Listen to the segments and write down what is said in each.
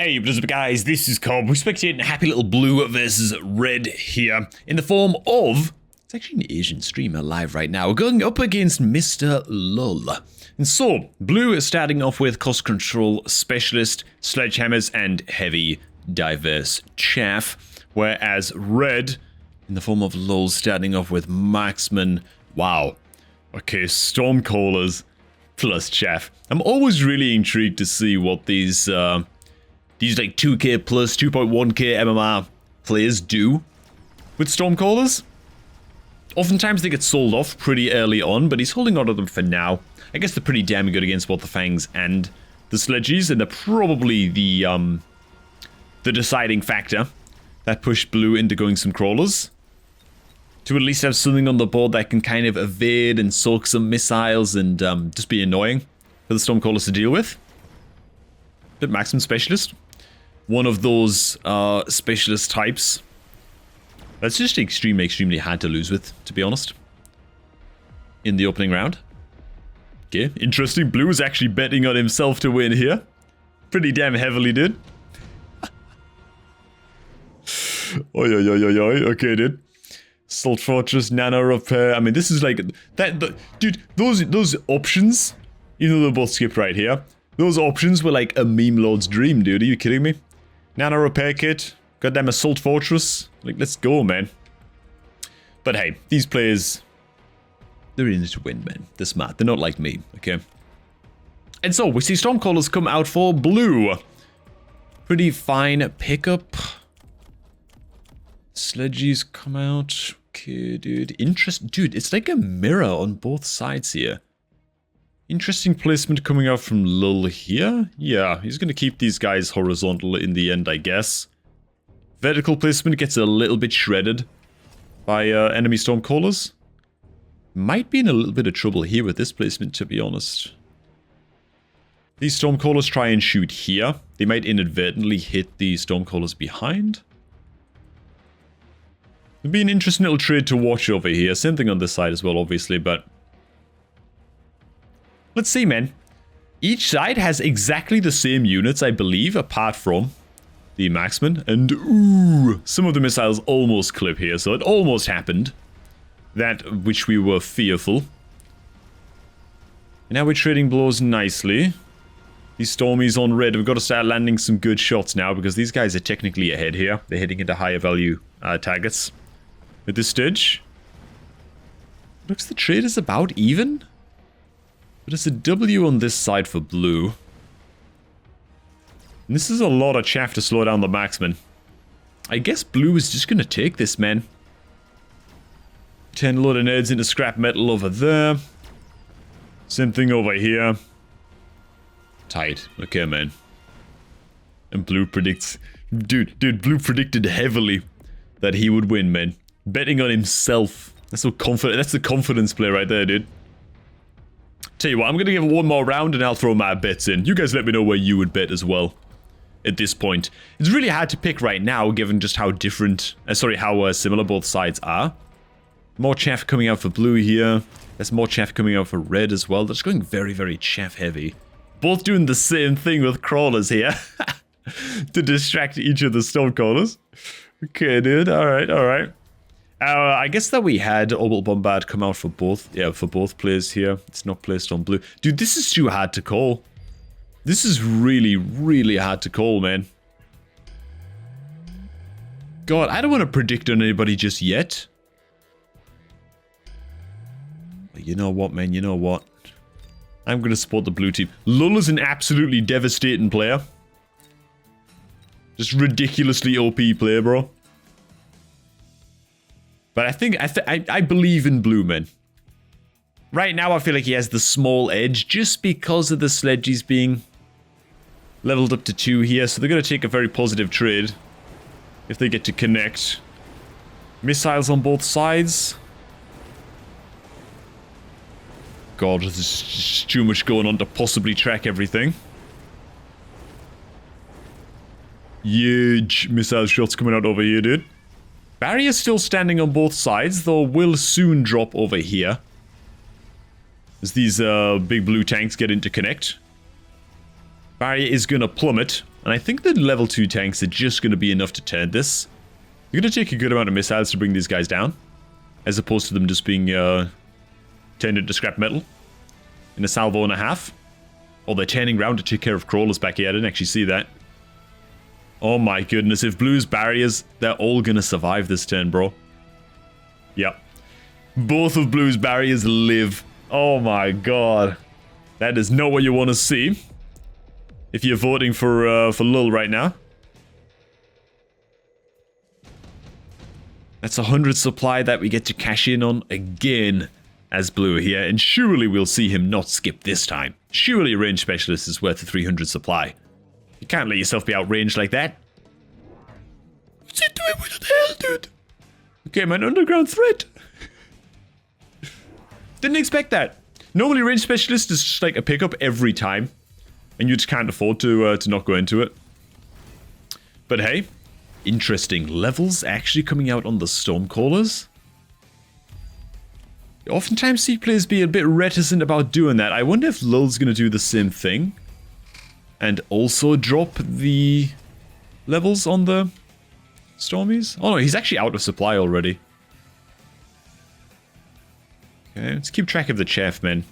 Hey, what's up guys, this is Cobb. We're spectating Happy Little Blue versus Red here in the form of... It's actually an Asian streamer live right now. We're going up against Mr. Lull. And so, Blue is starting off with Cost Control Specialist, Sledgehammers, and Heavy Diverse Chaff. Whereas Red, in the form of Lull, starting off with Marksman. Wow. Okay, Stormcallers plus Chaff. I'm always really intrigued to see what these like 2k plus 2.1k MMR players do with Stormcallers. Oftentimes they get sold off pretty early on, but he's holding on to them for now. I guess they're pretty damn good against both the Fangs and the Sledgies, and they're probably the deciding factor that pushed Blue into going some crawlers. To at least have something on the board that can kind of evade and soak some missiles and just be annoying for the Stormcallers to deal with. But Maximum Specialist, one of those specialist types that's just extremely hard to lose with, to be honest, in the opening round. Okay, interesting. Blue is actually betting on himself to win here. Pretty damn heavily, dude. Oi. Okay, dude. Salt Fortress, Nano Repair. I mean, this is like that. Dude, those options, even though they're both skipped right here, those options were like a meme lord's dream, dude. Are you kidding me? Nano Repair Kit, goddamn Assault Fortress. Like, let's go, man. But hey, these players, they're in it to win, man. They're smart. They're not like me, okay? And so we see Stormcallers come out for Blue. Pretty fine pickup. Sledgies come out. Okay, dude. Dude, it's like a mirror on both sides here. Interesting placement coming out from Lull here. Yeah, he's going to keep these guys horizontal in the end, I guess. Vertical placement gets a little bit shredded by enemy Stormcallers. Might be in a little bit of trouble here with this placement, to be honest. These Stormcallers try and shoot here. They might inadvertently hit the Stormcallers behind. It'd be an interesting little trade to watch over here. Same thing on this side as well, obviously, but... Let's see, man. Each side has exactly the same units, I believe, apart from the Marksman. And, ooh, some of the missiles almost clip here, so it almost happened. That which we were fearful. And now we're trading blows nicely. These Stormies on red. We've got to start landing some good shots now, because these guys are technically ahead here. They're heading into higher value targets. At this stage, looks the trade is about even, but it's a W on this side for Blue. And this is a lot of chaff to slow down the Marksman. I guess Blue is just going to take this, man. 10 load of nerds into scrap metal over there. Same thing over here. Tight. Okay, man. And Blue predicts... Dude, Blue predicted heavily that he would win, man. Betting on himself. That's so confident. That's the confidence play right there, dude. Tell you what, I'm going to give it one more round and I'll throw my bets in. You guys let me know where you would bet as well at this point. It's really hard to pick right now, given just how different... how similar both sides are. More chaff coming out for Blue here. There's more chaff coming out for Red as well. They're just going very chaff heavy. Both doing the same thing with crawlers here. To distract each of the Stormcallers. Okay, dude. Alright. I guess that we had Orbital Bombard come out for both. Yeah, for both players here. It's not placed on Blue. Dude, this is too hard to call. This is really hard to call, man. God, I don't want to predict on anybody just yet. But you know what, man? You know what? I'm going to support the Blue team. Lull is an absolutely devastating player. Just ridiculously OP player, bro. But I believe in Blue, man. Right now, I feel like he has the small edge just because of the Sledgies being leveled up to 2 here. So they're going to take a very positive trade if they get to connect. Missiles on both sides. God, there's just too much going on to possibly track everything. Huge missile shots coming out over here, dude. Barrier's still standing on both sides, though will soon drop over here. As these big blue tanks get into connect. Barrier is gonna plummet And I think the level 2 tanks are just going to be enough to turn this. You're going to take a good amount of missiles to bring these guys down, as opposed to them just being turned into scrap metal in a salvo and a half. Or they're turning around to take care of crawlers back here. I didn't actually see that. Oh my goodness, if Blue's barriers, they're all going to survive this turn, bro. Yep. Both of Blue's barriers live. Oh my god. That is not what you want to see if you're voting for Lull right now. That's 100 supply that we get to cash in on again as Blue here, and surely we'll see him not skip this time. Surely a range specialist is worth a 300 supply. You can't let yourself be outranged like that. What's he doing? What the hell, dude? Okay, man, underground threat. Didn't expect that. Normally, range specialist is just like a pickup every time, and you just can't afford to not go into it. But hey, interesting levels actually coming out on the Stormcallers. Oftentimes see players be a bit reticent about doing that. I wonder if Lull's going to do the same thing. And also drop the levels on the Stormies. Oh no, he's actually out of supply already. Okay, let's keep track of the chaff, men.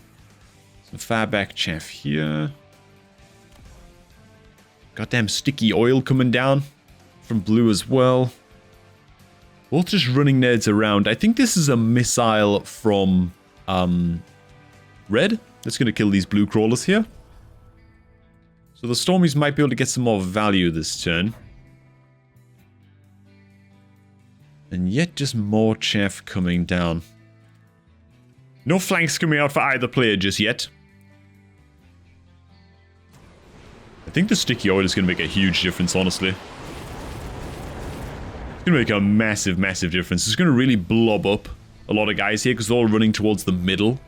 Some far back chaff here. Goddamn sticky oil coming down from Blue as well. Both just running nerds around. I think this is a missile from Red. That's going to kill these Blue crawlers here. So the Stormies might be able to get some more value this turn. And yet just more chaff coming down. No flanks coming out for either player just yet. I think the sticky oil is going to make a huge difference, honestly. It's going to make a massive, massive difference. It's going to really blob up a lot of guys here because they're all running towards the middle.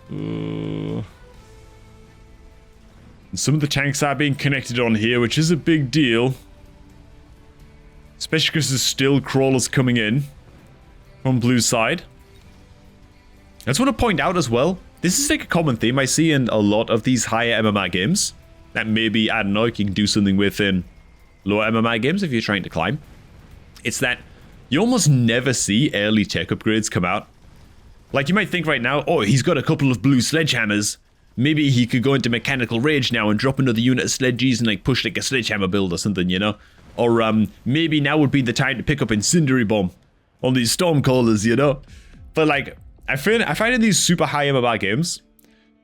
And some of the tanks are being connected on here, which is a big deal. Especially because there's still crawlers coming in from Blue's side. I just want to point out as well, this is like a common theme I see in a lot of these higher MMR games. That maybe, I don't know, you can do something with in lower MMR games if you're trying to climb. It's that you almost never see early tech upgrades come out. Like you might think right now, oh, he's got a couple of Blue sledgehammers. Maybe he could go into Mechanical Rage now and drop another unit of sledges and like push like a sledgehammer build or something, you know? Or maybe now would be the time to pick up Incendiary Bomb on these Stormcallers, you know? But like, I find in these super high MMR games,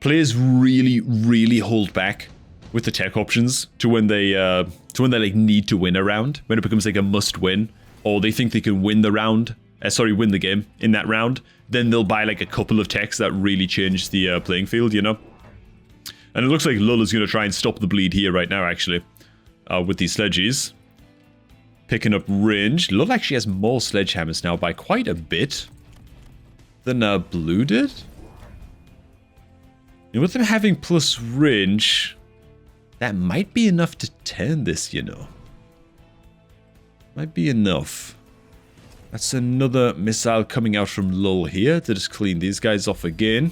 players really, really hold back with the tech options to when they like need to win a round, when it becomes like a must win, or they think they can win the round, win the game in that round, then they'll buy like a couple of techs that really change the playing field, you know? And it looks like Lull is going to try and stop the bleed here right now, actually, with these sledges. Picking up range. Lull actually has more sledgehammers now by quite a bit than Blue did. And with them having plus range, that might be enough to turn this, you know. Might be enough. That's another missile coming out from Lull here to just clean these guys off again.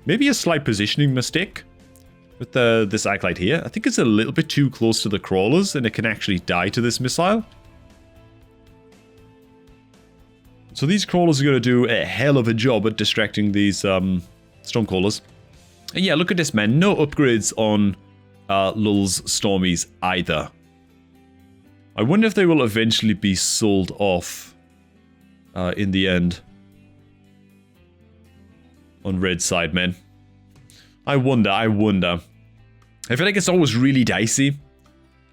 Maybe a slight positioning mistake with this Acolyte here. I think it's a little bit too close to the crawlers and it can actually die to this missile. So these crawlers are going to do a hell of a job at distracting these Stormcallers. And yeah, look at this, man. No upgrades on Lull's Stormies either. I wonder if they will eventually be sold off in the end. On Red's side, man. I wonder. I feel like it's always really dicey.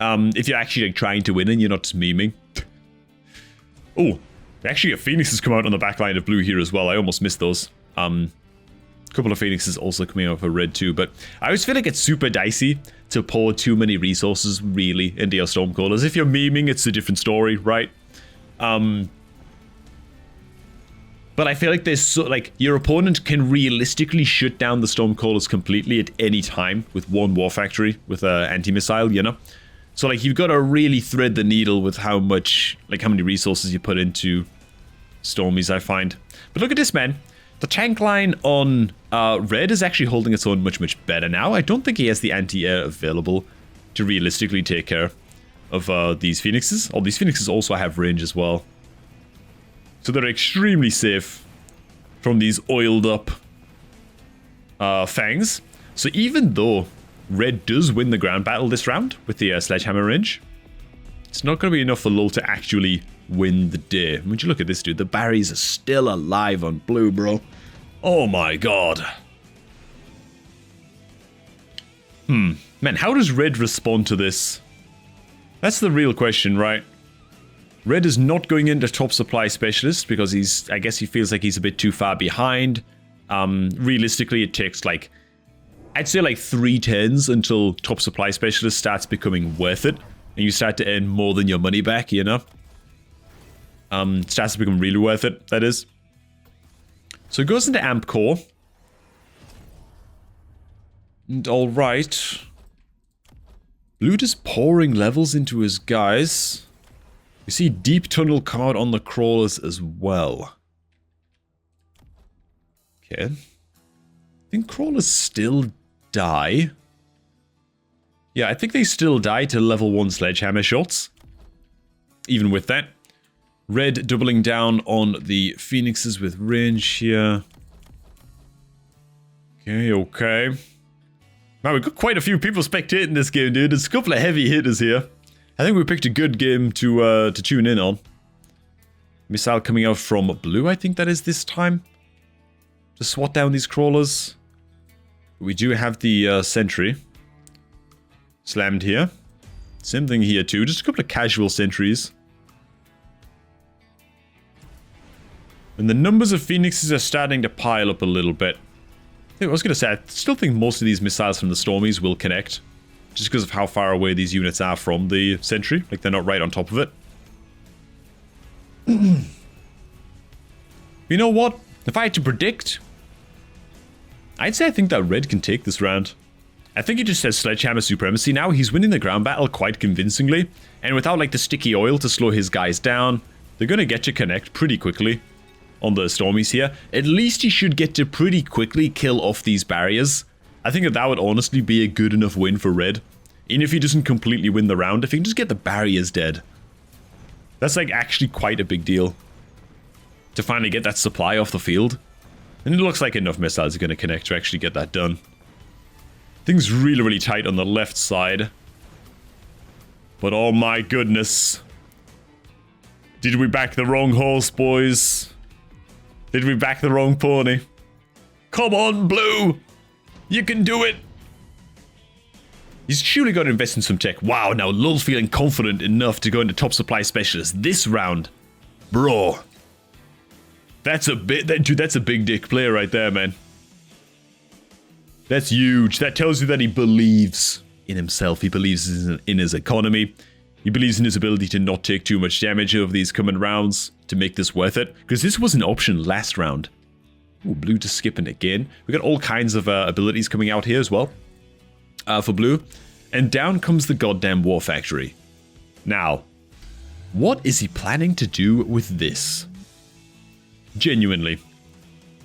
If you're actually like trying to win and you're not just memeing. Oh, actually a Phoenix has come out on the back line of Blue here as well. I almost missed those. A couple of Phoenixes also coming out for Red too. But I always feel like it's super dicey to pour too many resources really into your Stormcallers. If you're memeing, it's a different story, right? But I feel like there's so, like, your opponent can realistically shut down the Stormcallers completely at any time with one War Factory, with an anti-missile, you know? So, like, you've got to really thread the needle with how many resources you put into Stormies, I find. But look at this, man. The tank line on red is actually holding its own much, much better now. I don't think he has the anti-air available to realistically take care of these phoenixes. Oh, these phoenixes also have range as well. So they're extremely safe from these oiled up fangs. So even though red does win the ground battle this round with the sledgehammer range, it's not going to be enough for Lul to actually win the day. Would you look at this, dude? The Barrys are still alive on blue, bro. Oh my god. Man, how does red respond to this? That's the real question, right? Red is not going into top supply specialist because I guess he feels like he's a bit too far behind. Realistically, it takes like, I'd say like 3 turns until top supply specialist starts becoming worth it. And you start to earn more than your money back, you know? Starts to become really worth it, that is. So it goes into amp core. And alright. Blue just pouring levels into his guys. We see deep tunnel come out on the crawlers as well. Okay. I think crawlers still die. Yeah, I think they still die to level 1 sledgehammer shots. Even with that. Red doubling down on the phoenixes with range here. Okay, okay. Wow, we've got quite a few people spectating this game, dude. There's a couple of heavy hitters here. I think we picked a good game to tune in on. Missile coming out from blue, I think that is this time. To swat down these crawlers. We do have the sentry. Slammed here. Same thing here too. Just a couple of casual sentries. And the numbers of phoenixes are starting to pile up a little bit. I was going to say, I still think most of these missiles from the Stormies will connect. Just because of how far away these units are from the sentry. Like, they're not right on top of it. You know what? If I had to predict, I'd say I think that red can take this round. I think he just has sledgehammer supremacy now. He's winning the ground battle quite convincingly. And without, like, the sticky oil to slow his guys down, they're going to get to connect pretty quickly on the Stormies here. At least he should get to pretty quickly kill off these barriers. I think that would honestly be a good enough win for red. Even if he doesn't completely win the round, if he can just get the barriers dead. That's like actually quite a big deal. To finally get that supply off the field. And it looks like enough missiles are going to connect to actually get that done. Things really, really tight on the left side. But oh my goodness. Did we back the wrong horse, boys? Did we back the wrong pony? Come on, Blue! You can do it! He's surely got to invest in some tech. Wow, now Lul's feeling confident enough to go into top supply specialist this round. Bro. That's a dude, that's a big dick player right there, man. That's huge. That tells you that he believes in himself. He believes in his economy. He believes in his ability to not take too much damage over these coming rounds to make this worth it. Because this was an option last round. Ooh, Blue just skipping again. We got all kinds of abilities coming out here as well. For Blue. And down comes the goddamn War Factory. Now, what is he planning to do with this? Genuinely.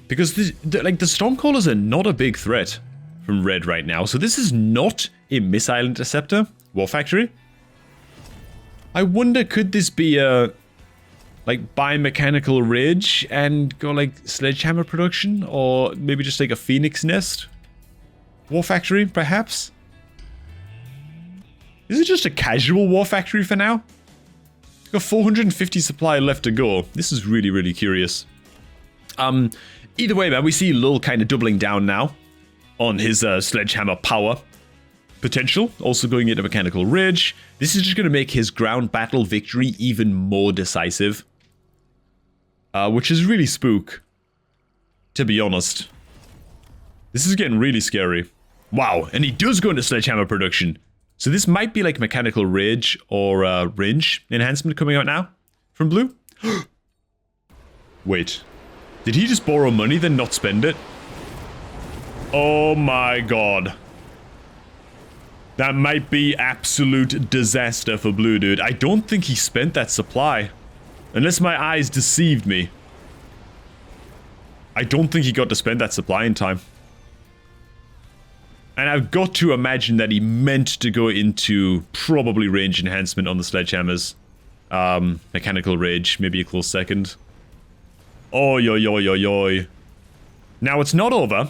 Because the Stormcallers are not a big threat from red right now. So this is not a missile interceptor. War Factory. I wonder, could this be a like biomechanical ridge and go like sledgehammer production, or maybe just like a phoenix nest war factory perhaps? Is it just a casual war factory for now? We've got 450 supply left to go. This is really, really curious. Either way, man, we see Lul kind of doubling down now on his sledgehammer power potential, also going into mechanical ridge. This is just going to make his ground battle victory even more decisive. Which is really spook, to be honest. This is getting really scary. Wow, and he does go into sledgehammer production. So this might be like mechanical rage or range enhancement coming out now from Blue. Wait, did he just borrow money then not spend it? Oh my god. That might be absolute disaster for Blue, dude. I don't think he spent that supply. Unless my eyes deceived me. I don't think he got to spend that supply in time. And I've got to imagine that he meant to go into probably range enhancement on the sledgehammers. Mechanical rage, maybe a close second. Oi, oi, oi, oi, oi. Now, it's not over.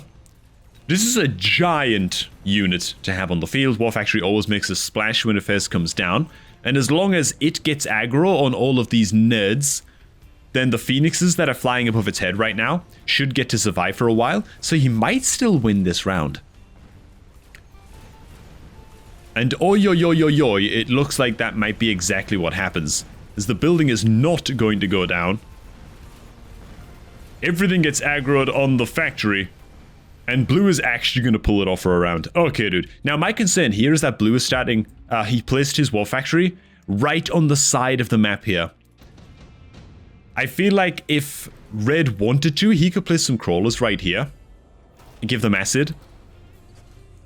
This is a giant unit to have on the field. War Factory always makes a splash when it first comes down. And as long as it gets aggro on all of these nerds, then the phoenixes that are flying above its head right now should get to survive for a while. So he might still win this round. And oi, oi, oi, oi, oi, it looks like that might be exactly what happens. As the building is not going to go down. Everything gets aggroed on the factory. And blue is actually going to pull it off for a round. Okay, dude. Now, my concern here is that blue is starting... he placed his war factory right on the side of the map here. I feel like if red wanted to, he could place some crawlers right here. And give them acid.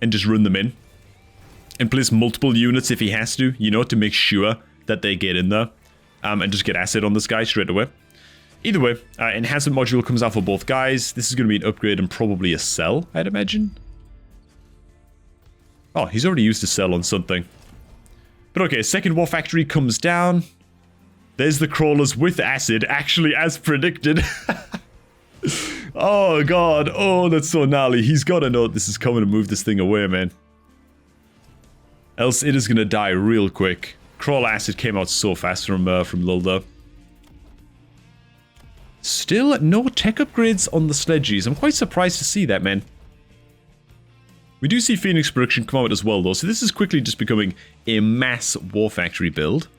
And just run them in. And place multiple units if he has to, you know, to make sure that they get in there. And just get acid on this guy straight away. Either way, enhancement module comes out for both guys. This is going to be an upgrade and probably a cell, I'd imagine. Oh, he's already used a cell on something. But okay, second war factory comes down. There's the crawlers with acid, actually as predicted. Oh god, oh that's so gnarly. He's got to know this is coming to move this thing away, man. Else it is going to die real quick. Crawl acid came out so fast from Lulda. Still no tech upgrades on the sledges. I'm quite surprised to see that, man. We do see Phoenix production come out as well, though. So this is quickly just becoming a mass war factory build.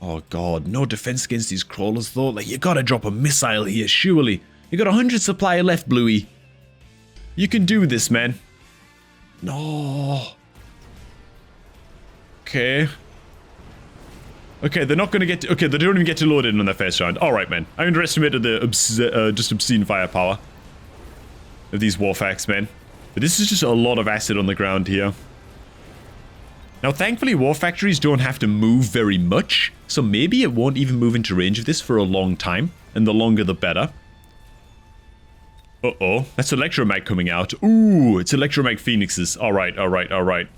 Oh, God. No defense against these crawlers, though. Like, you gotta drop a missile here, surely. You got 100 supply left, Bluey. You can do this, man. No. Okay. Okay, they're not going to get to... Okay, they don't even get to load in on their first round. Alright, man. I underestimated the just obscene firepower of these Warfax, man. But this is just a lot of acid on the ground here. Now, thankfully, War Factories don't have to move very much. So maybe it won't even move into range of this for a long time. And the longer, the better. Uh-oh. That's Electromag coming out. Ooh, it's Electromag Phoenixes. Alright, alright, alright.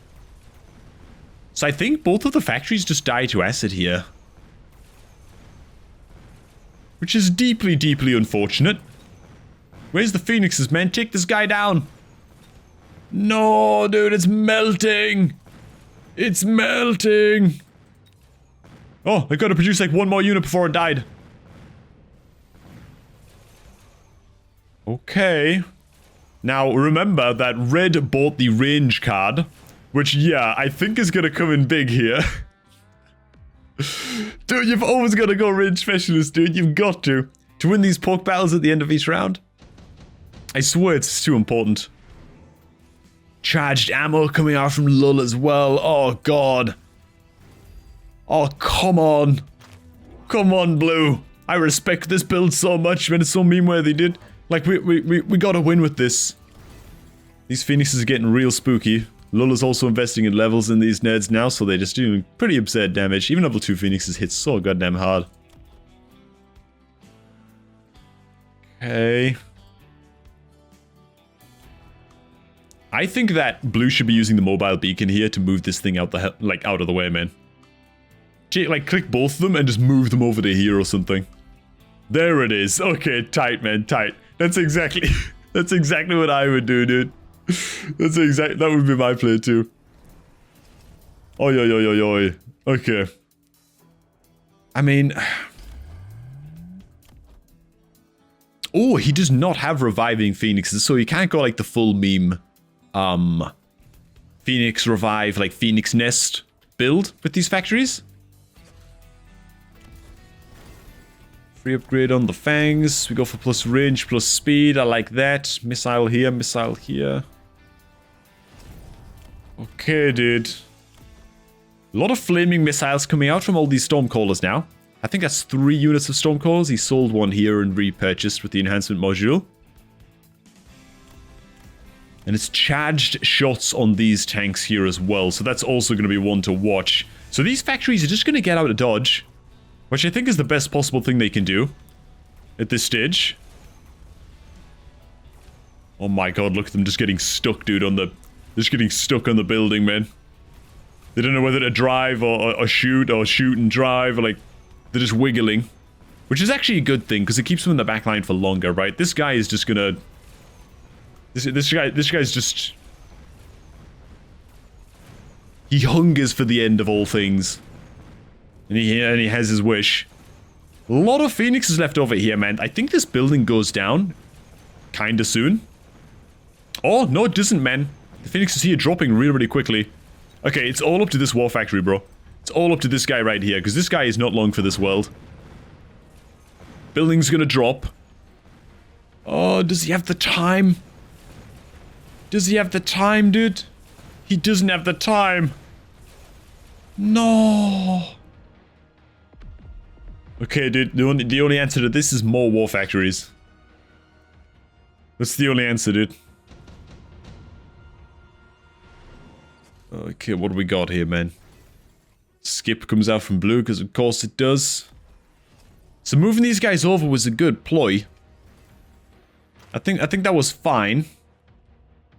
So I think both of the factories just die to acid here. Which is deeply, deeply unfortunate. Where's the Phoenixes, man? Take this guy down. No, dude, it's melting. It's melting. Oh, I gotta produce like one more unit before it died. Okay. Now, remember that red bought the range card. Which, yeah, I think is gonna come in big here. Dude, you've always gotta go range specialist, dude. You've got to. To win these poke battles at the end of each round. I swear it's too important. Charged ammo coming out from Lull as well. Oh, God. Oh, come on. Come on, Blue. I respect this build so much, man. It's so meme-worthy, dude. Like, we gotta win with this. These Phoenixes are getting real spooky. Lull is also investing in levels in these nerds now, so they're just doing pretty absurd damage. Even level 2 Phoenixes hit so goddamn hard. Okay. I think that Blue should be using the mobile beacon here to move this thing out the out of the way, man. Like, click both of them and just move them over to here or something. There it is. Okay, tight, man, tight. That's exactly what I would do, dude. That would be my play too. Oi, oi, oi, oi, oi. Okay. I mean... Oh, he does not have reviving Phoenixes, so he can't go like the full meme, Phoenix revive, like Phoenix Nest build with these factories. Free upgrade on the Fangs. We go for plus range, plus speed. I like that. Missile here, missile here. Okay, dude. A lot of flaming missiles coming out from all these Stormcallers now. I think that's 3 units of Stormcallers. He sold one here and repurchased with the enhancement module. And it's charged shots on these tanks here as well. So that's also going to be one to watch. So these factories are just going to get out of dodge. Which I think is the best possible thing they can do. at this stage. Oh my god, look at them just getting stuck, dude, on the... Just getting stuck on the building, man. They don't know whether to drive or shoot and drive, or like... They're just wiggling. Which is actually a good thing, because it keeps them in the backline for longer, right? This guy is just gonna... This guy's just... He hungers for the end of all things. And he has his wish. A lot of phoenixes left over here, man. I think this building goes down kinda soon. Oh, no it doesn't, man. The phoenixes here dropping really, really quickly. Okay, it's all up to this war factory, bro. It's all up to this guy right here, because this guy is not long for this world. Building's gonna drop. Oh, does he have the time? Does he have the time, dude? He doesn't have the time. No. Okay, dude, the only answer to this is more war factories. That's the only answer, dude. Okay, what do we got here, man? Skip comes out from blue, because of course it does. So moving these guys over was a good ploy. I think that was fine.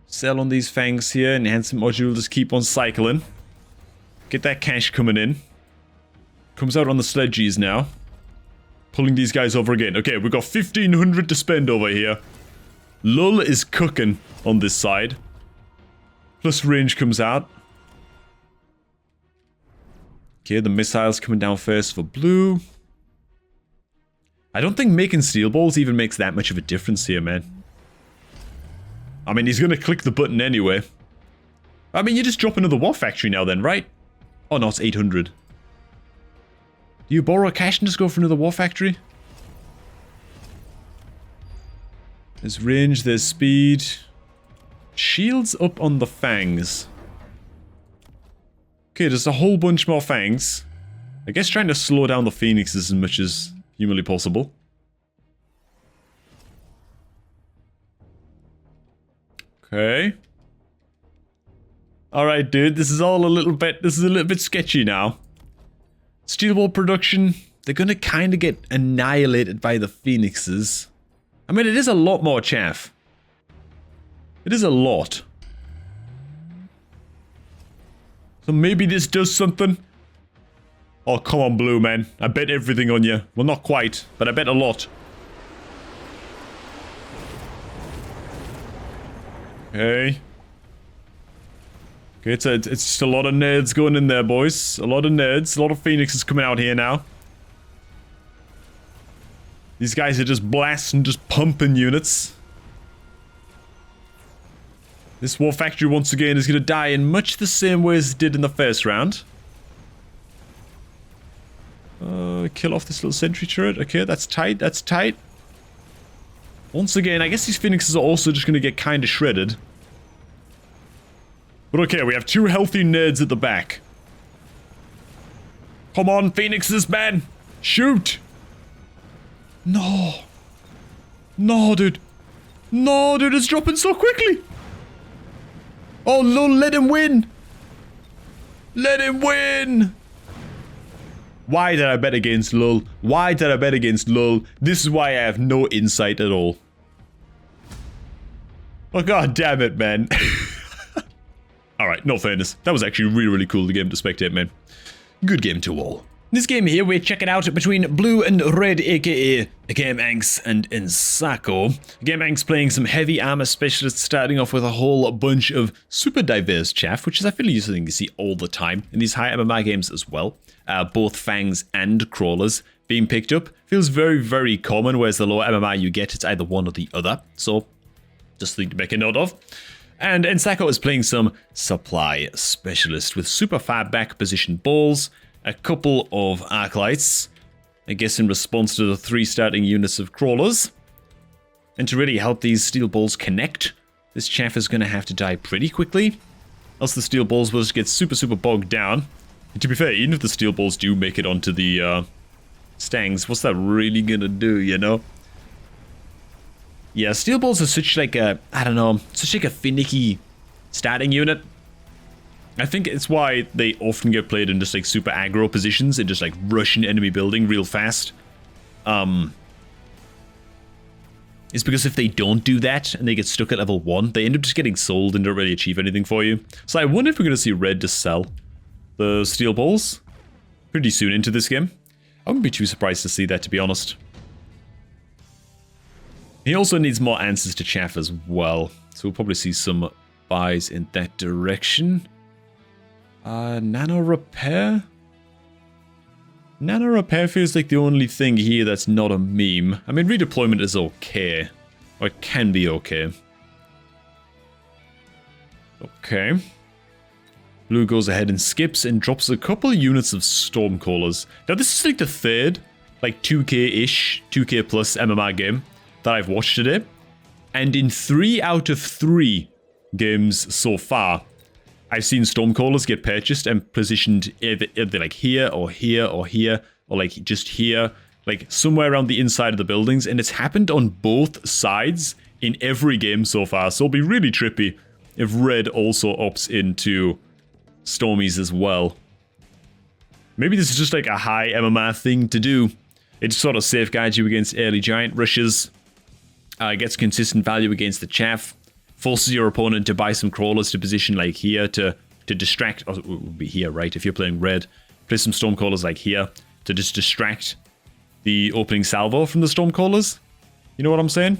Sell on these fangs here, enhancement module, just keep on cycling. Get that cash coming in. Comes out on the sledges now. Pulling these guys over again. Okay, we've got 1,500 to spend over here. Lull is cooking on this side. Plus range comes out. Okay, the missiles coming down first for blue. I don't think making steel balls even makes that much of a difference here, man. I mean, he's gonna click the button anyway. I mean, you just drop another war factory now then, right? Oh no, it's 800. Do you borrow cash and just go for another war factory? There's range, there's speed. Shields up on the fangs. Okay, there's a whole bunch more fangs. I guess trying to slow down the phoenixes as much as humanly possible. Okay. Alright, dude, this is a little bit sketchy now. Steel ball production, they're gonna kinda get annihilated by the phoenixes. I mean, it is a lot more chaff. It is a lot. So maybe this does something. Oh, come on, blue, man. I bet everything on you. Well, not quite, but I bet a lot. Okay. Okay, it's just a lot of nerds going in there, boys. A lot of nerds. A lot of phoenixes coming out here now. These guys are just blasting, just pumping units. This war factory, once again, is going to die in much the same way as it did in the first round. Kill off this little sentry turret. Okay, that's tight, that's tight. Once again, I guess these phoenixes are also just going to get kind of shredded. But okay, we have two healthy nerds at the back. Come on, phoenixes, man! Shoot! No. No, dude. No, dude, it's dropping so quickly. Oh, lol, let him win. Let him win. Why did I bet against lol? Why did I bet against lol? This is why I have no insight at all. Oh, god damn it, man. Alright, no fairness. That was actually really, really cool, the game to spectate, man. Good game to all. This game here, we're checking out between blue and red, aka Game Anx and Ensako. Game Anx playing some heavy armor specialists, starting off with a whole bunch of super diverse chaff, which is I feel useful thing you see all the time in these high MMR games as well. Both fangs and crawlers being picked up feels very, very common, whereas the lower MMR you get, it's either one or the other. So, just something to make a note of. And Ensako is playing some supply specialist with super far back position balls, a couple of arc lights, I guess in response to the 3 starting units of crawlers. And to really help these steel balls connect, this chaff is going to have to die pretty quickly, else the steel balls will just get super, super bogged down. And to be fair, even if the steel balls do make it onto the stangs, what's that really going to do, you know? Yeah, steel balls are such like a, I don't know, such like a finicky starting unit. I think it's why they often get played in just like super aggro positions and just like rush an enemy building real fast. is because if they don't do that and they get stuck at level 1, they end up just getting sold and don't really achieve anything for you. So I wonder if we're going to see red just sell the steel balls pretty soon into this game. I wouldn't be too surprised to see that, to be honest. He also needs more answers to chaff as well, so we'll probably see some buys in that direction. Nano repair? Nano repair feels like the only thing here that's not a meme. I mean, redeployment is okay. Or it can be okay. Okay. Blue goes ahead and skips and drops a couple units of Stormcallers. Now this is like the third, like 2k-ish, 2k plus MMR game that I've watched today. And in 3 out of 3 games so far, I've seen Stormcallers get purchased and positioned either like here or here or here, or like just here, like somewhere around the inside of the buildings, and it's happened on both sides in every game so far, so it'll be really trippy if red also opts into Stormies as well. Maybe this is just like a high MMR thing to do. It sort of safeguards you against early giant rushes, gets consistent value against the chaff, forces your opponent to buy some crawlers to position like here to distract, or it would be here, right? If you're playing red, play some Stormcallers like here to just distract the opening salvo from the Stormcallers. You know what I'm saying?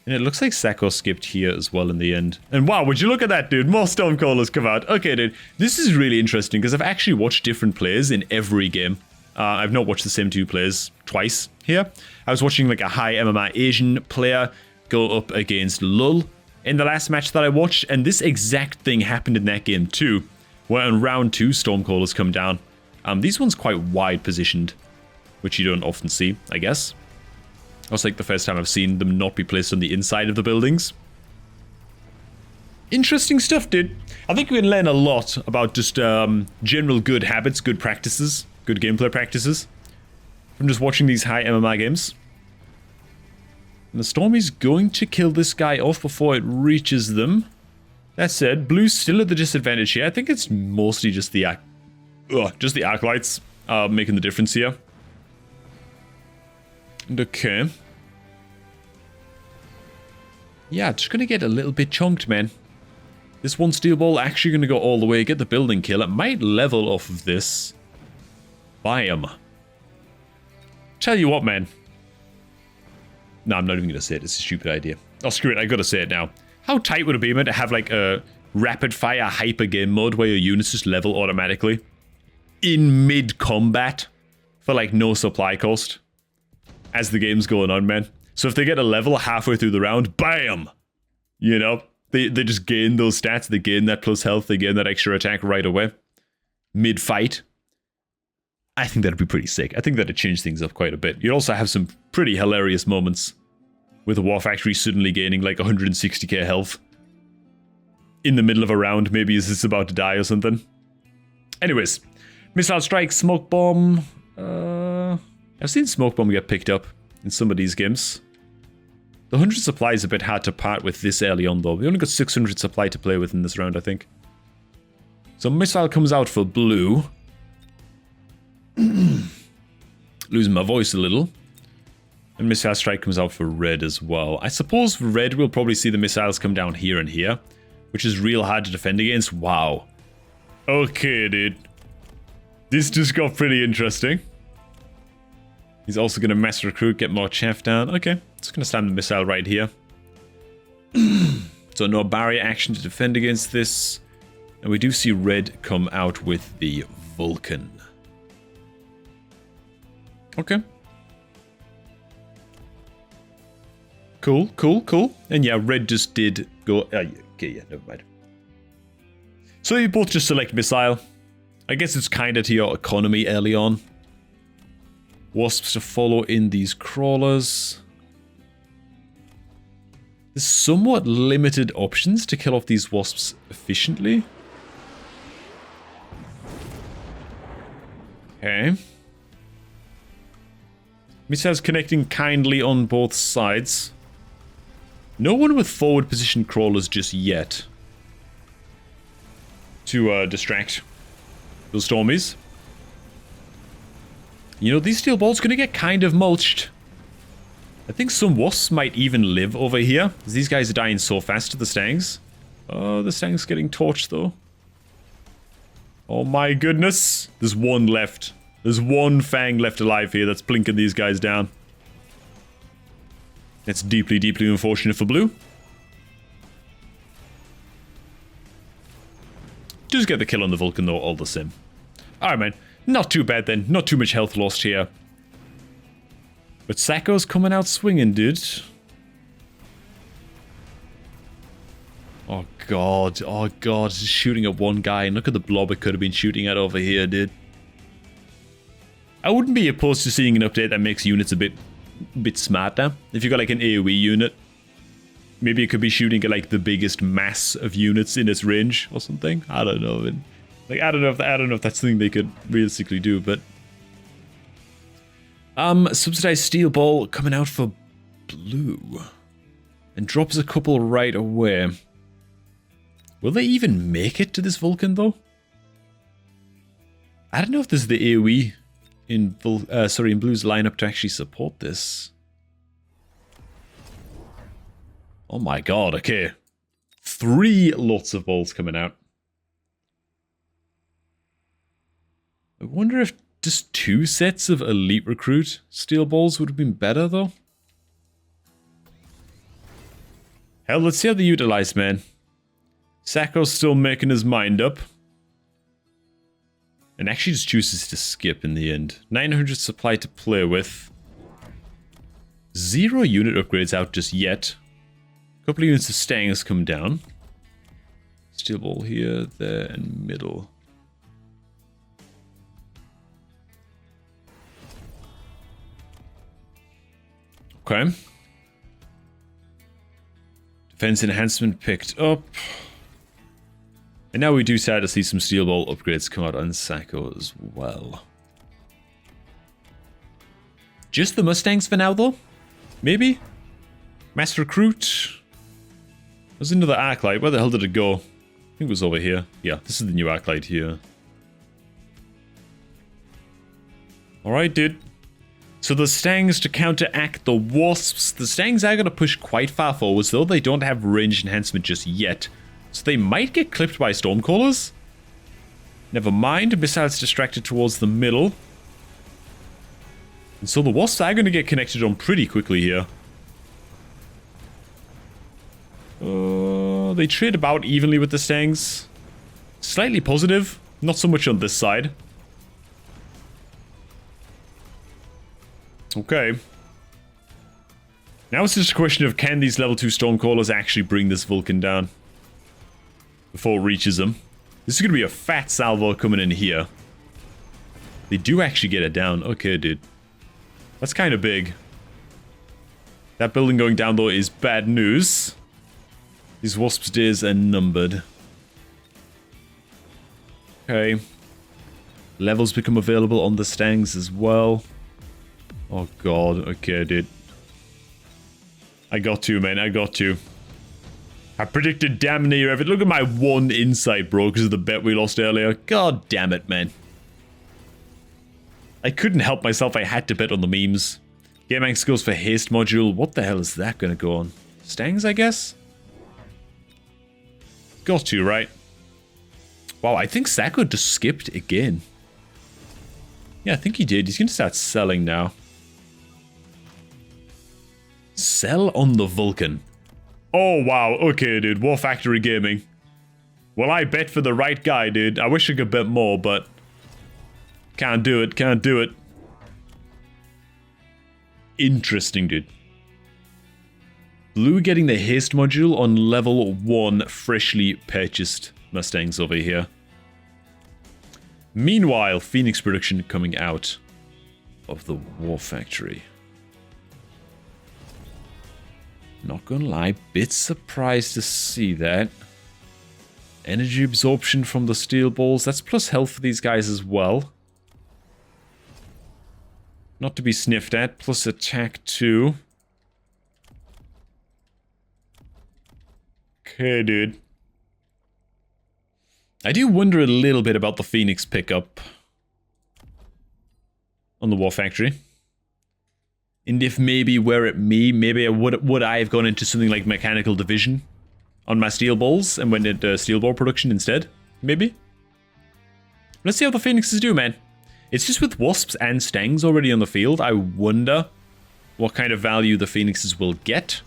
And it looks like Sacco skipped here as well in the end. And wow, would you look at that, dude? More Stormcallers come out. Okay, dude. This is really interesting because I've actually watched different players in every game. I've not watched the same 2 players twice here. I was watching like a high MMR Asian player go up against Lull in the last match that I watched, and this exact thing happened in that game too, where in round 2 Stormcallers come down. These ones quite wide positioned, which you don't often see, I guess. That's like the first time I've seen them not be placed on the inside of the buildings. Interesting stuff, dude. I think we can learn a lot about just general good habits, good practices, good gameplay practices from just watching these high MMR games. And the Stormy's going to kill this guy off before it reaches them. That said, blue's still at the disadvantage here. I think it's mostly just the Arclights making the difference here. And okay. Yeah, just gonna get a little bit chunked, man. This one steel ball actually gonna go all the way, get the building kill. It might level off of this. Bam. Tell you what, man. No, I'm not even gonna say it. It's a stupid idea. Oh, screw it. I gotta say it now. How tight would it be, man, to have like a rapid fire hyper game mode where your units just level automatically in mid-combat for like no supply cost as the game's going on, man? So if they get a level halfway through the round, bam! You know, they just gain those stats, they gain that plus health, they gain that extra attack right away. Mid-fight. I think that'd be pretty sick. I think that'd change things up quite a bit. You'd also have some pretty hilarious moments with a War Factory suddenly gaining like 160k health in the middle of a round, maybe as it's about to die or something. Anyways, Missile Strike, Smoke Bomb. I've seen Smoke Bomb get picked up in some of these games. The 100 supply is a bit hard to part with this early on though. We only got 600 supply to play with in this round, I think. So Missile comes out for blue. Losing my voice a little. And Missile Strike comes out for red as well. I suppose for red we'll probably see the missiles come down here and here, which is real hard to defend against. Wow. Okay, dude. This just got pretty interesting. He's also going to mass recruit, get more chaff down. Okay, just going to slam the missile right here. So no barrier action to defend against this. And we do see red come out with the Vulcan. Okay. Cool, cool, cool. And yeah, red just did go... okay, yeah, never mind. So you both just select missile. I guess it's kind of to your economy early on. Wasps to follow in these crawlers. There's somewhat limited options to kill off these wasps efficiently. Okay. Missiles connecting kindly on both sides. No one with forward position crawlers just yet to distract those Stormies. You know, these steel balls gonna get kind of mulched. I think some wasps might even live over here. These guys are dying so fast to the stangs. Oh, the stang's getting torched though. Oh my goodness. There's one left. There's one fang left alive here that's blinking these guys down. That's deeply, deeply unfortunate for blue. Just get the kill on the Vulcan though, all the same. Alright man, not too bad then. Not too much health lost here. But Sacco's coming out swinging, dude. Oh god, he's shooting at one guy, and look at the blob it could have been shooting at over here, dude. I wouldn't be opposed to seeing an update that makes units a bit smarter. If you got like an AoE unit, maybe it could be shooting at like the biggest mass of units in its range or something. I don't know. Like I don't know if that's something they could realistically do, but subsidized steel ball coming out for blue. And drops a couple right away. Will they even make it to this Vulcan though? I don't know if there's the AoE in Blue's lineup to actually support this. Oh my god, okay. 3 lots of balls coming out. I wonder if just 2 sets of elite recruit steel balls would have been better though. Hell, let's see how they utilize, man. Sacco's still making his mind up. And actually just chooses to skip in the end. 900 supply to play with. 0 unit upgrades out just yet. A couple of units of stangs come down. Steel ball here, there, and middle. Okay. Defense enhancement picked up. And now we do start to see some steel ball upgrades come out on Sacco as well. Just the Mustangs for now though? Maybe? Mass recruit? There's another arc light. Where the hell did it go? I think it was over here. Yeah, this is the new arc light here. Alright, dude. So the stangs to counteract the wasps. The stangs are going to push quite far forwards, though they don't have range enhancement just yet. So they might get clipped by stormcallers. Never mind, missiles distracted towards the middle. And so the wasps are going to get connected on pretty quickly here. They trade about evenly with the stangs. Slightly positive, not so much on this side. Okay. Now it's just a question of can these level 2 stormcallers actually bring this Vulcan down before it reaches them. This is going to be a fat salvo coming in here. They do actually get it down. Okay, dude. That's kind of big. That building going down, though, is bad news. These wasps' days are numbered. Okay. Levels become available on the stangs as well. Oh god, okay, dude. I got to, man, I got to. I predicted damn near everything. Look at my 1 insight, bro, because of the bet we lost earlier. God damn it, man. I couldn't help myself, I had to bet on the memes. Game Max goes for haste module. What the hell is that gonna go on? Stangs, I guess? Got to, right? Wow, I think Sacco just skipped again. Yeah, I think he did. He's gonna start selling now. Sell on the Vulcan. Oh, wow. Okay, dude. War Factory Gaming. Well, I bet for the right guy, dude. I wish I could bet more, but... Can't do it. Can't do it. Interesting, dude. Blue getting the haste module on level 1 freshly purchased Mustangs over here. Meanwhile, Phoenix production coming out of the War Factory. Not gonna lie, bit surprised to see that. Energy absorption from the steel balls. That's plus health for these guys as well. Not to be sniffed at. Plus attack too. Okay, dude. I do wonder a little bit about the Phoenix pickup on the War Factory. And if maybe were it me, maybe would I have gone into something like mechanical division on my steel balls and went into steel ball production instead? Maybe. Let's see how the phoenixes do, man. It's just with wasps and stangs already on the field. I wonder what kind of value the phoenixes will get.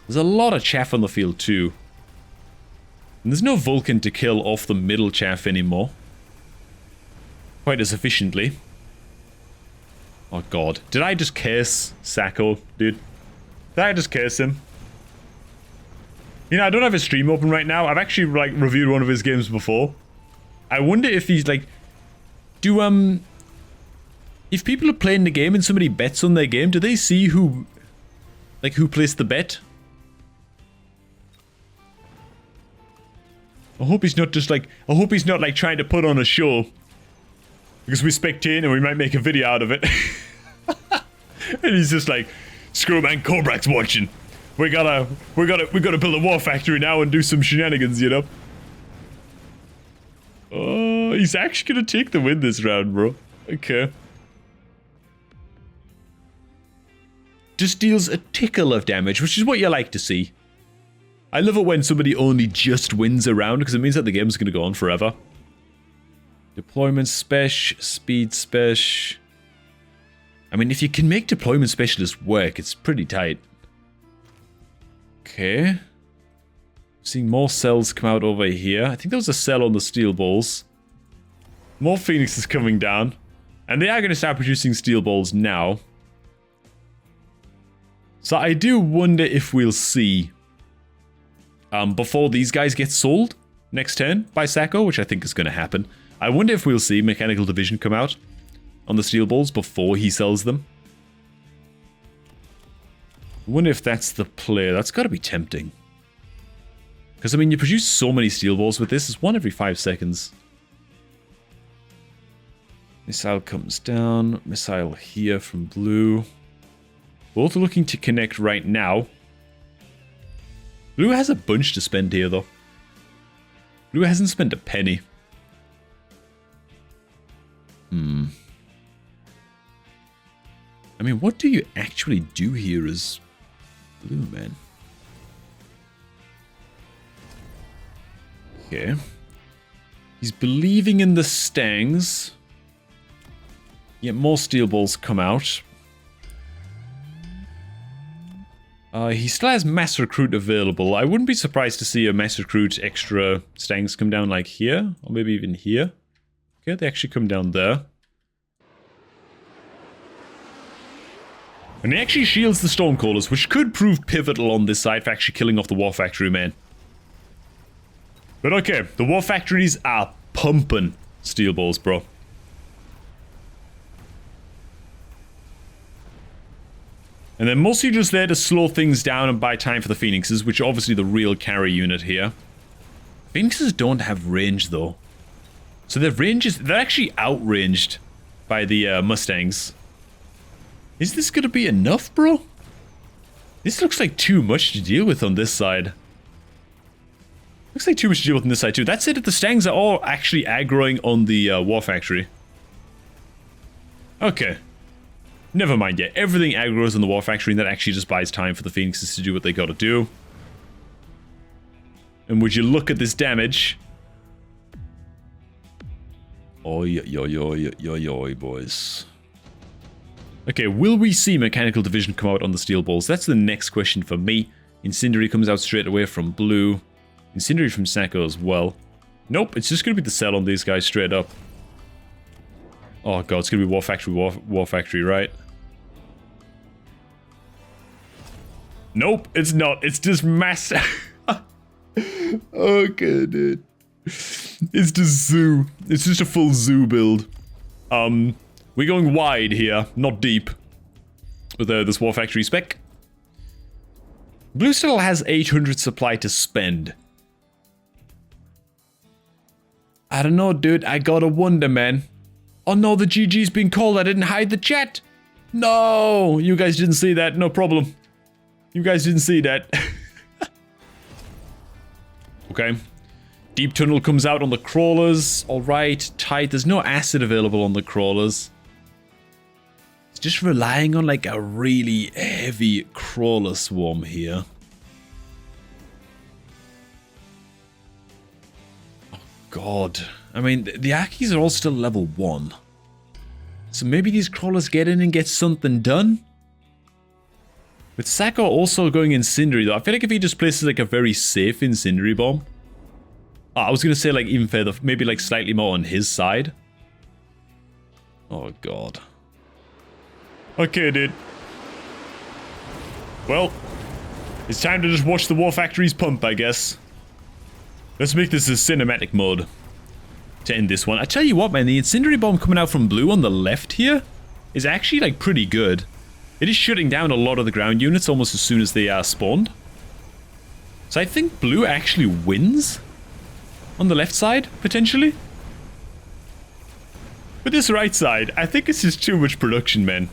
There's a lot of chaff on the field too. And there's no Vulcan to kill off the middle chaff anymore. Quite as efficiently. Oh god. Did I just curse Sacco, dude? Did I just curse him? You know, I don't have his stream open right now. I've actually, like, reviewed one of his games before. I wonder if he's, like... If people are playing the game and somebody bets on their game, do they see who... Like, who placed the bet? I hope he's not just, like... I hope he's not, like, trying to put on a show. Because we spectate and we might make a video out of it. And he's just like, screw man, Cobrak's watching. We gotta build a war factory now and do some shenanigans, you know? Oh, he's actually gonna take the win this round, bro. Okay. Just deals a tickle of damage, which is what you like to see. I love it when somebody only just wins a round, because it means that the game's gonna go on forever. Deployment special, speed special. I mean, if you can make deployment specialists work, it's pretty tight. Okay. Seeing more cells come out over here. I think there was a cell on the steel balls. More phoenixes coming down. And they are going to start producing steel balls now. So I do wonder if we'll see... before these guys get sold next turn by Sacco, which I think is going to happen. I wonder if we'll see Mechanical Division come out on the steel balls before he sells them. I wonder if that's the play. That's got to be tempting. Because, I mean, you produce so many steel balls with this. It's one every 5 seconds. Missile comes down. Missile here from blue. Both are looking to connect right now. Blue has a bunch to spend here, though. Blue hasn't spent a penny. I mean, what do you actually do here as blue, man? Okay. He's believing in the stangs. Yet more steel balls come out. He still has mass recruit available. I wouldn't be surprised to see a mass recruit extra stangs come down like here. Or maybe even here. Okay, they actually come down there. And he actually shields the Stormcallers, which could prove pivotal on this side for actually killing off the War Factory, man. But okay, the War Factories are pumping steel balls, bro. And they're mostly just there to slow things down and buy time for the Phoenixes, which are obviously the real carry unit here. Phoenixes don't have range, though. So their range is... They're actually outranged by the Mustangs. Is this gonna be enough, bro? This looks like too much to deal with on this side. Looks like too much to deal with on this side, too. That's it, the Stangs are all actually aggroing on the War Factory. Okay. Never mind yet. Everything aggroes on the War Factory, and that actually just buys time for the Phoenixes to do what they gotta do. And would you look at this damage? Oi, oi, oi, oi, oi, boys. Okay, will we see Mechanical Division come out on the steel balls? That's the next question for me. Incendiary comes out straight away from blue. Incendiary from Sacco as well. Nope, it's just gonna be the cell on these guys straight up. Oh god, it's gonna be War Factory, War Factory, right? Nope, it's not. It's just mass... Okay, dude. It's just zoo. It's just a full zoo build. We're going wide here, not deep. With this War Factory spec. Blue still has 800 supply to spend. I don't know, dude. I gotta wonder, man. Oh no, the GG's been called. I didn't hide the chat. No, you guys didn't see that. No problem. You guys didn't see that. Okay. Deep Tunnel comes out on the crawlers. Alright, tight. There's no acid available on the crawlers. just relying on like a really heavy crawler swarm here. Oh god. I mean, the Akis are all still level 1. So maybe these crawlers get in and get something done? With Sacco also going Incendiary though, I feel like if he just places like a very safe Incendiary bomb. Oh, I was going to say like even further, maybe like slightly more on his side. Oh god. Okay, dude. Well, it's time to just watch the War Factories pump, I guess. Let's make this a cinematic mode to end this one. I tell you what, man, the Incendiary Bomb coming out from blue on the left here is actually, like, pretty good. It is shutting down a lot of the ground units almost as soon as they are spawned. So I think blue actually wins on the left side, potentially. But this right side, I think it's just too much production, man.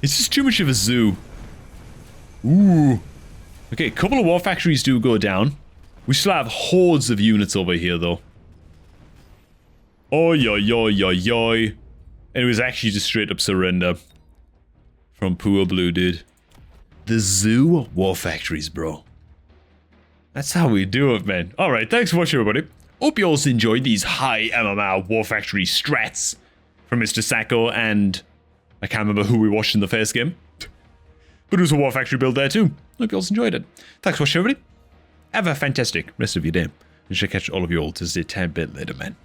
It's just too much of a zoo. Ooh. Okay, a couple of War Factories do go down. We still have hordes of units over here, though. Oi, oi, oi, oi, oi. And it was actually just straight up surrender. From poor blue, dude. The zoo War Factories, bro. That's how we do it, man. Alright, thanks for watching, everybody. Hope you also enjoyed these high MMR War Factory strats from Mr. Sacco and... I can't remember who we watched in the first game. But it was a War Factory build there too. Hope you also enjoyed it. Thanks for watching, everybody. Have a fantastic rest of your day. And shall catch all of you all to see a tad bit later, man.